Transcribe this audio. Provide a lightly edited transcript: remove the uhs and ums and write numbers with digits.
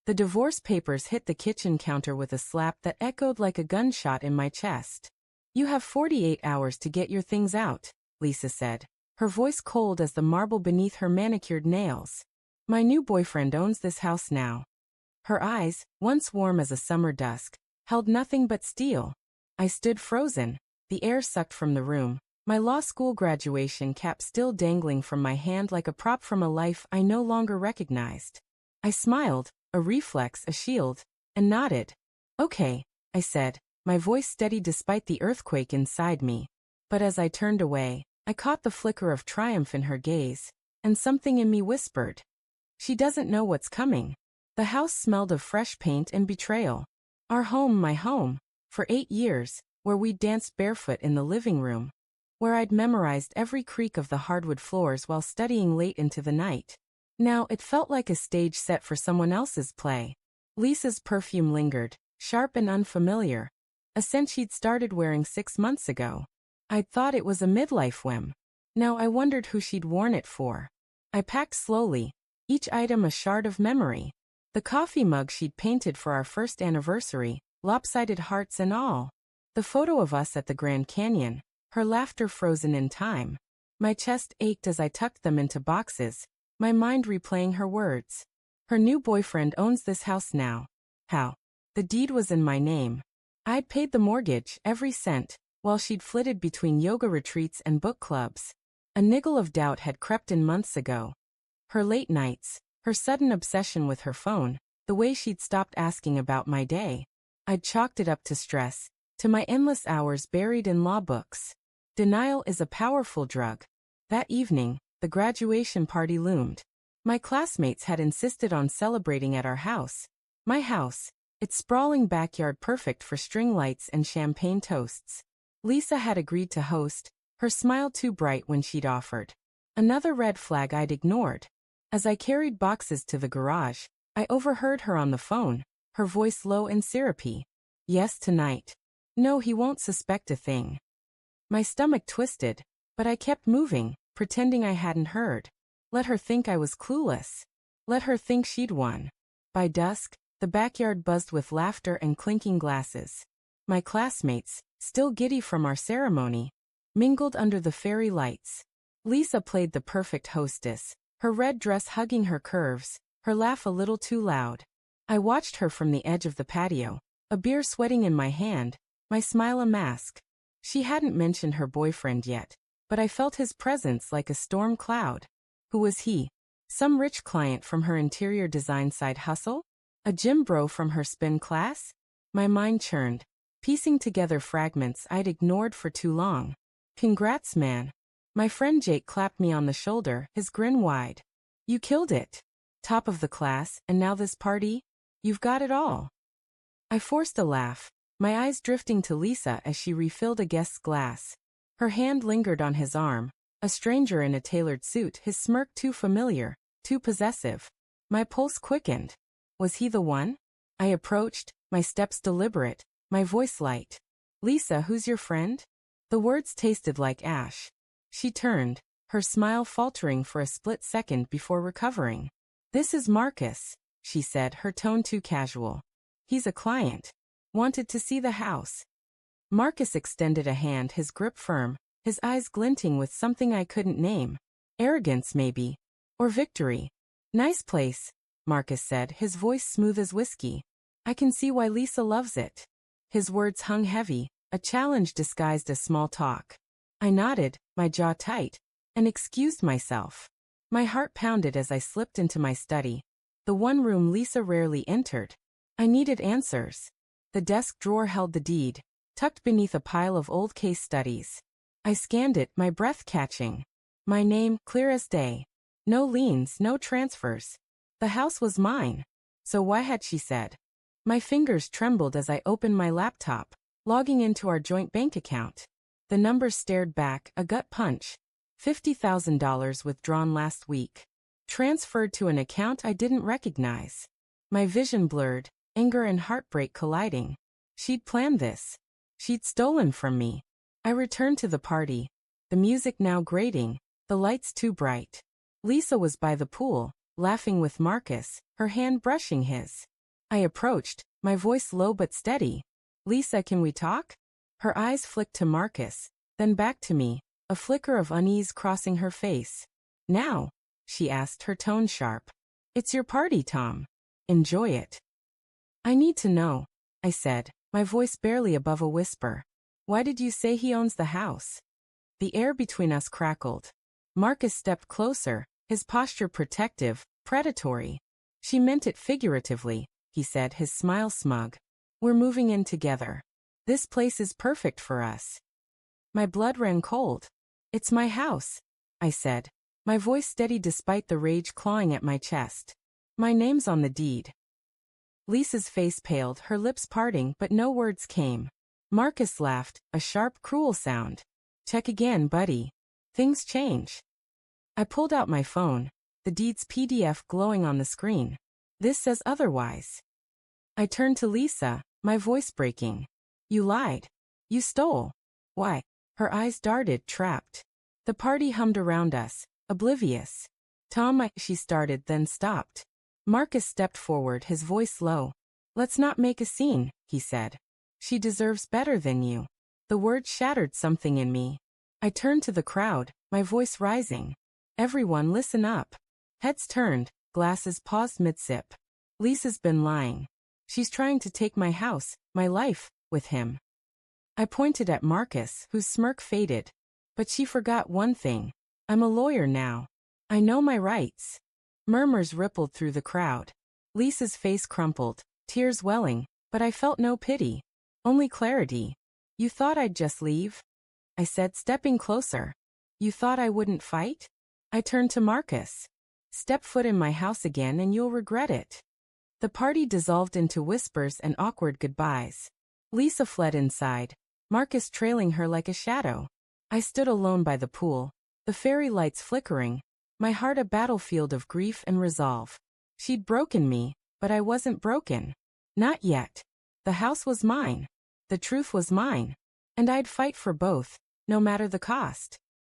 The divorce papers hit the kitchen counter with a slap that echoed like a gunshot in my chest. You have 48 hours to get your things out, Lisa said, her voice cold as the marble beneath her manicured nails. My new boyfriend owns this house now. Her eyes, once warm as a summer dusk, held nothing but steel. I stood frozen, the air sucked from the room, my law school graduation cap still dangling from my hand like a prop from a life I no longer recognized. I smiled, a reflex, a shield, and nodded. Okay, I said, my voice steady despite the earthquake inside me. But as I turned away, I caught the flicker of triumph in her gaze, and something in me whispered. She doesn't know what's coming. The house smelled of fresh paint and betrayal. Our home, my home, for 8 years, where we danced barefoot in the living room, where I'd memorized every creak of the hardwood floors while studying late into the night. Now it felt like a stage set for someone else's play. Lisa's perfume lingered, sharp and unfamiliar, a scent she'd started wearing 6 months ago. I'd thought it was a midlife whim. Now I wondered who she'd worn it for. I packed slowly, each item a shard of memory. The coffee mug she'd painted for our first anniversary, lopsided hearts and all. The photo of us at the Grand Canyon, her laughter frozen in time. My chest ached as I tucked them into boxes, my mind replaying her words. Her new boyfriend owns this house now. How? The deed was in my name. I'd paid the mortgage, every cent, while she'd flitted between yoga retreats and book clubs. A niggle of doubt had crept in months ago. Her late nights, her sudden obsession with her phone, the way she'd stopped asking about my day. I'd chalked it up to stress, to my endless hours buried in law books. Denial is a powerful drug. That evening, the graduation party loomed. My classmates had insisted on celebrating at our house. My house, its sprawling backyard perfect for string lights and champagne toasts. Lisa had agreed to host, her smile too bright when she'd offered. Another red flag I'd ignored. As I carried boxes to the garage, I overheard her on the phone, her voice low and syrupy. Yes, tonight. No, he won't suspect a thing. My stomach twisted, but I kept moving, pretending I hadn't heard. Let her think I was clueless. Let her think she'd won. By dusk, the backyard buzzed with laughter and clinking glasses. My classmates, still giddy from our ceremony, mingled under the fairy lights. Lisa played the perfect hostess, her red dress hugging her curves, her laugh a little too loud. I watched her from the edge of the patio, a beer sweating in my hand, my smile a mask. She hadn't mentioned her boyfriend yet, but I felt his presence like a storm cloud. Who was he? Some rich client from her interior design side hustle? A gym bro from her spin class? My mind churned, piecing together fragments I'd ignored for too long. Congrats, man. My friend Jake clapped me on the shoulder, his grin wide. You killed it. Top of the class, and now this party? You've got it all. I forced a laugh, my eyes drifting to Lisa as she refilled a guest's glass. Her hand lingered on his arm, a stranger in a tailored suit, his smirk too familiar, too possessive. My pulse quickened. Was he the one? I approached, my steps deliberate, my voice light. Lisa, who's your friend? The words tasted like ash. She turned, her smile faltering for a split second before recovering. This is Marcus, she said, her tone too casual. He's a client. Wanted to see the house. Marcus extended a hand, his grip firm, his eyes glinting with something I couldn't name. Arrogance, maybe. Or victory. Nice place, Marcus said, his voice smooth as whiskey. I can see why Lisa loves it. His words hung heavy, a challenge disguised as small talk. I nodded, my jaw tight, and excused myself. My heart pounded as I slipped into my study, the one room Lisa rarely entered. I needed answers. The desk drawer held the deed, tucked beneath a pile of old case studies. I scanned it, my breath catching. My name, clear as day. No liens, no transfers. The house was mine. So why had she said? My fingers trembled as I opened my laptop, logging into our joint bank account. The numbers stared back, a gut punch. $50,000 withdrawn last week. Transferred to an account I didn't recognize. My vision blurred, anger and heartbreak colliding. She'd planned this. She'd stolen from me. I returned to the party, the music now grating, the lights too bright. Lisa was by the pool, laughing with Marcus, her hand brushing his. I approached, my voice low but steady. Lisa, can we talk? Her eyes flicked to Marcus, then back to me, a flicker of unease crossing her face. Now? She asked, her tone sharp. It's your party, Tom. Enjoy it. I need to know, I said, my voice barely above a whisper. Why did you say he owns the house? The air between us crackled. Marcus stepped closer, his posture protective, predatory. She meant it figuratively, he said, his smile smug. We're moving in together. This place is perfect for us. My blood ran cold. It's my house, I said, my voice steady despite the rage clawing at my chest. My name's on the deed. Lisa's face paled, her lips parting, but no words came. Marcus laughed, a sharp, cruel sound. Check again, buddy. Things change. I pulled out my phone, the deed's PDF glowing on the screen. This says otherwise. I turned to Lisa, my voice breaking. You lied. You stole. Why? Her eyes darted, trapped. The party hummed around us, oblivious. Tom, she started, then stopped. Marcus stepped forward, his voice low. Let's not make a scene, he said. She deserves better than you. The words shattered something in me. I turned to the crowd, my voice rising. Everyone listen up. Heads turned, glasses paused mid-sip. Lisa's been lying. She's trying to take my house, my life, with him. I pointed at Marcus, whose smirk faded. But she forgot one thing. I'm a lawyer now. I know my rights. Murmurs rippled through the crowd. Lisa's face crumpled, tears welling, but I felt no pity. Only clarity. You thought I'd just leave? I said, stepping closer. You thought I wouldn't fight? I turned to Marcus. Step foot in my house again and you'll regret it. The party dissolved into whispers and awkward goodbyes. Lisa fled inside, Marcus trailing her like a shadow. I stood alone by the pool, the fairy lights flickering, my heart a battlefield of grief and resolve. She'd broken me, but I wasn't broken. Not yet. The house was mine. The truth was mine. And I'd fight for both, no matter the cost.